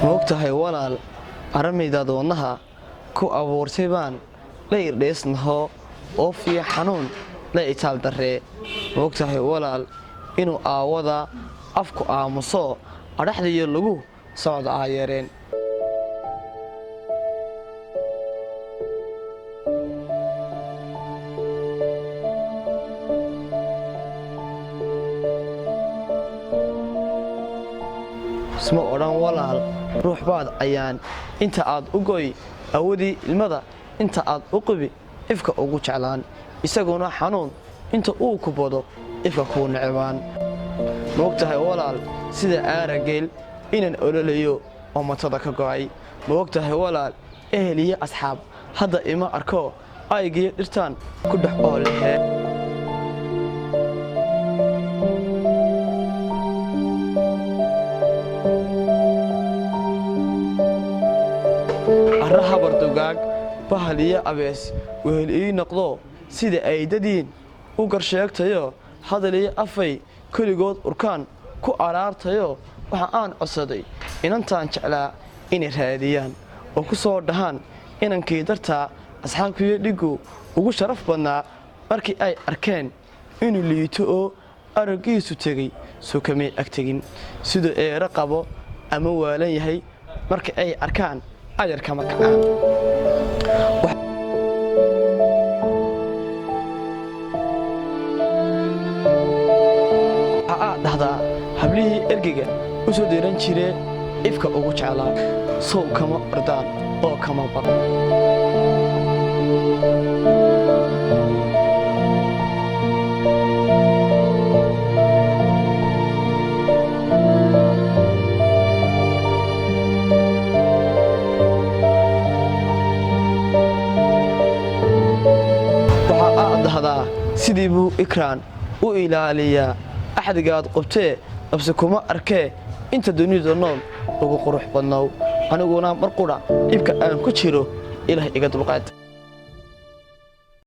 moogtahay walaal aramaydaad wadnaha ku abuurtay baan la irdheysnaho oo fiya xanuun la itaal darree moogtahay walaal inuu aawada afku aamuso adhaxdiyo lagu socda aayareen isma odhan walaal ruux baad ayaan inta aad u goy awadii ilmada inta aad u qibi ifka ugu jeclaan isaguna xanuun inta uu ku bado ifka kuu necbaan moogtahay walaal sida aarageel inaan ololayo oo matada ka go'ay moogtahay walaal ehel iyo asxaab hadda ima arko aygiyo dhirtaan ku dhex oo lehee arraha bardugaag bahal iyo abees wehel ii noqdo sida ay dadiin u garsheegtayo hadal iyo afay keligood urkaan ku araartayo waxa aan codsaday inantaan jeclaa inay raadiyaan oo ku soo dhahaan inankii dartaa asxaabkiiyo dhiggu ugu sharaf badnaa markii ay arkeen inuu liito oo araggiisu tegey soo kamay ag tegin siduu eero qabo ama waalan yahay markii ay arkaan ajarkama kacaan dhahdaa hablihii ergeyga u soo diiran jiree ifka ugu jeclaa sow kama ordaan oo kama bad sidii buu ikraan u ilaaliyaa axdigaad qubtee abse kuma arkee inta dunida nool ugu qurux badnow aniguna mar qudha dhibka aan ku jiro ilaah iga dulqaad